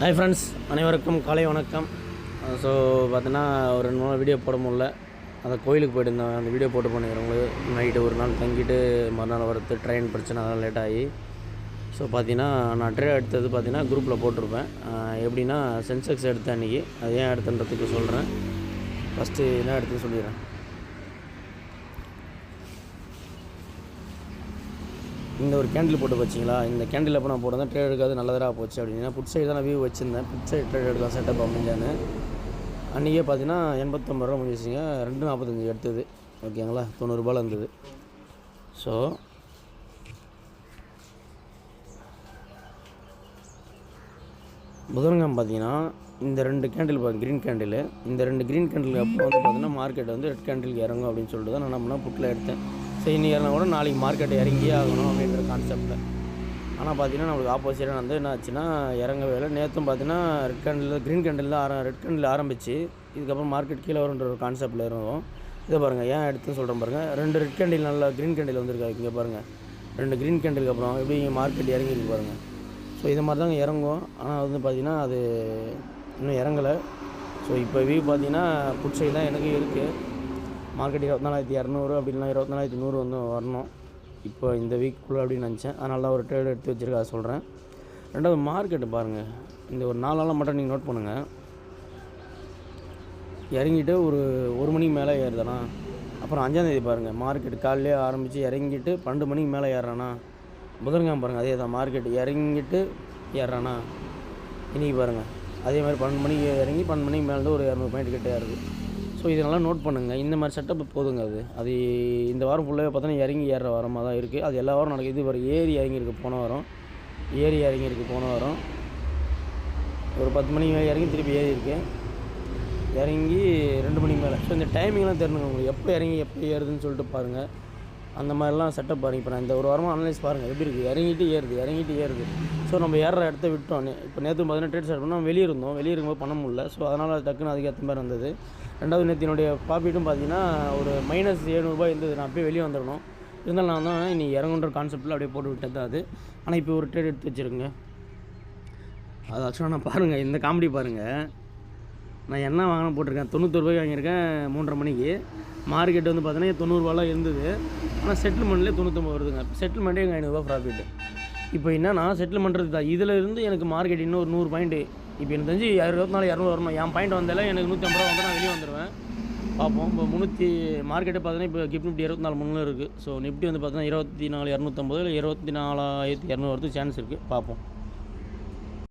Hi friends, அனைவருக்கும் காலை வணக்கம். ஸோ பார்த்தீங்கன்னா ஒரு 2 நாள் வீடியோ போட முடியல. அந்த கோயிலுக்கு போய்ட்டுருந்தேன். அந்த வீடியோ போட்டு பண்ணிக்கிறவங்களுக்கு நைட்டு ஒரு நாள் தங்கிட்டு மறுநாள் வரது ட்ரெயின் பிரச்சனை அதெல்லாம் லேட் ஆகி. ஸோ பார்த்தீங்கன்னா நான் ட்ரேட் எடுத்தது பார்த்தீங்கன்னா குரூப்பில் போட்டிருப்பேன். எப்படின்னா சென்செக்ஸ் எடுத்தேன் அன்றைக்கி. அது ஏன் எடுத்துன்றதுக்கு சொல்கிறேன். ஃபஸ்ட்டு என்ன எடுத்து சொல்லிடுறேன். இந்த ஒரு கேண்டில் போட்டு வச்சிங்களா, இந்த கேண்டில் எப்போ நான் போட்டு ட்ரேட் எடுக்காது நல்லதாக போச்சு அப்படின்னா புட் சைடு தான் நான் வியூ வச்சுருந்தேன். புட் சைடு ட்ரேட் எடுக்கலாம் செட்டப் அமைஞ்சான்னு அன்றைக்கே பார்த்தீங்கன்னா 89 ரூபா முடிஞ்சிச்சிங்க. 2.45 எடுத்தது. ஓகேங்களா, 90 ரூபாயில் இருந்தது. ஸோ புதன்கிழமை பார்த்தீங்கன்னா இந்த 2 கேண்டில் க்ரீன் கேண்டில், இந்த 2 க்ரீன் கேண்டிலுக்கு அப்புறம் வந்து பார்த்தீங்கன்னா மார்க்கெட் வந்து ரெட் கேண்டிலுக்கு இறங்கும் அப்படின்னு சொல்லிட்டு தான் நான் என்ன பண்ணேன், புட்டில் எடுத்தேன். சரி, இன்னைக்கு இறங்கினா கூட நாளைக்கு மார்க்கெட் இறங்கியே ஆகணும் அப்படின்ற கான்செப்டில். ஆனால் பார்த்தீங்கன்னா நம்மளுக்கு ஆப்போசிட்டாக வந்து என்ன ஆச்சுன்னா இறங்கவே இல்லை. நேற்றும் பார்த்தீங்கன்னா ரெட் கேண்டில் க்ரீன் கேண்டில் தான் ரெட் கேண்டில் ஆரம்பிச்சு இதுக்கப்புறம் மார்க்கெட் கீழே வருன்ற ஒரு கான்செப்டில் இருந்தோம். இதை பாருங்கள், ஏன் எடுத்துன்னு சொல்கிறேன் பாருங்கள். 2 ரெட் கேண்டில் நல்லா க்ரீன் கேண்டில் வந்துருக்காரு. இங்கே பாருங்கள், 2 க்ரீன் கேண்டிலுக்கு அப்புறம் எப்படி இங்கே மார்க்கெட் இறங்கிருக்கு பாருங்கள். ஸோ இது மாதிரி தாங்க இறங்கும். ஆனால் வந்து பார்த்திங்கன்னா அது இன்னும் இறங்கலை. ஸோ இப்போ வியூ பார்த்தீங்கன்னா புட் சைடு தான் எனக்கு இருக்குது. மார்க்கெட் 24,200 அப்படின்னா 24,100 வந்து வரணும் இப்போ இந்த வீக்குள்ளே அப்படின்னு நினச்சேன். அதனால தான் ஒரு ட்ரேட் எடுத்து வச்சுருக்கேன், அதை சொல்கிறேன். ரெண்டாவது மார்க்கெட்டு பாருங்கள், இந்த ஒரு 4 நாளாக மட்டும் நீங்கள் நோட் பண்ணுங்கள். இறங்கிட்டு ஒரு மணிக்கு மேலே ஏறுதானா, அப்புறம் 5ஆந்தேதி பாருங்கள் மார்க்கெட் காலையிலே ஆரம்பித்து இறங்கிட்டு 12 மணிக்கு மேலே ஏறுறானா. புதன்கிழமை பாருங்கள் அதே தான், மார்க்கெட் இறங்கிட்டு ஏறுறானா. இன்றைக்கி பாருங்கள் அதே மாதிரி 12 மணிக்கு இறங்கி 12 மணிக்கு மேலே தான் ஒரு 200 பாயிண்ட் கிட்டே ஏறுது. ஸோ இதெல்லாம் நோட் பண்ணுங்கள். இந்த மாதிரி செட்டப் போதுங்க. அது இந்த வாரம் ஃபுல்லாக பார்த்தோன்னா இறங்கி ஏறுற வாரமாக தான் இருக்குது. அது எல்லா வாரம் நடக்குது. இது ஒரு ஏறி இறங்கியிருக்கு போன வாரம், ஒரு 10 மணிக்கு மேலே இறங்கி திருப்பி ஏறி இருக்கு, இறங்கி 2 மணிக்கு மேலே. ஸோ இந்த டைமிங்லாம் தெரிஞ்சுங்க உங்களுக்கு, எப்போ இறங்கி எப்போ ஏறுதுன்னு சொல்லிட்டு பாருங்கள். அந்த மாதிரிலாம் செட்டப் பாருங்கள். இப்போ நான் இந்த ஒரு வாரமாக அனலைஸ் பாருங்கள் எப்படி இருக்குது. இறங்கிட்டு ஏறுது. ஸோ நம்ம ஏறுற இடத்த விட்டோம். இப்போ நேற்று பார்த்தீங்கன்னா ட்ரேட் ஸ்டார்ட் பண்ணால் வெளியே இருக்கும்போது பண்ண முடியல. ஸோ அதனால் டக்குன்னு அதுக்கேற்ற மாதிரி இருந்தது. ரெண்டாவது நேற்று என்னுடைய ப்ராஃபிட்டும் பார்த்தீங்கன்னா ஒரு -700 இருந்தது. நான் அப்படியே வெளியே வந்துடணும். இருந்தாலும் நான் தான் இன்றைக்கி இறங்குன்ற கான்செப்ட்டில் அப்படியே போட்டு விட்டது தான் அது. ஆனால் இப்போ ஒரு ட்ரேட் எடுத்து வச்சுருங்க. அது ஆக்சுவலாக நான் பாருங்கள், இந்த காமெடி பாருங்கள். நான் என்ன வாங்கினா போட்டிருக்கேன், 91 ரூபாய்க்கு வாங்கியிருக்கேன் 3:30 மணிக்கு. மார்க்கெட் வந்து பார்த்தீங்கன்னா 90 ரூபாலாம் இருந்தது. ஆனால் செட்டில்மெண்ட்லேயே 99 வருதுங்க. செட்டில்மெண்ட்டே எங்கள் 500 ப்ராஃபிட்டு. இப்போ என்னன்னா செட்டில் பண்ணுறது தான். இதில் இருந்து எனக்கு மார்க்கெட் இன்னும் ஒரு 100 பாயிண்ட்டு. இப்போ எனக்கு தெரிஞ்சு 24,200 வரணும். என் பாயிண்ட் வந்தாலே எனக்கு 150 ரூபா வந்து நான் வெளியே வந்துடுவேன். பார்ப்போம். இப்போ 300 மார்க்கெட்டை பார்த்தீங்கன்னா இப்போ கிஃப்ட் நிஃப்டி 24,300 இருக்குது. ஸோ நிஃப்டி வந்து பார்த்தீங்கன்னா 24,250 இல்லை 24,200 வரதுக்கு சான்ஸ் இருக்குது. பார்ப்போம்.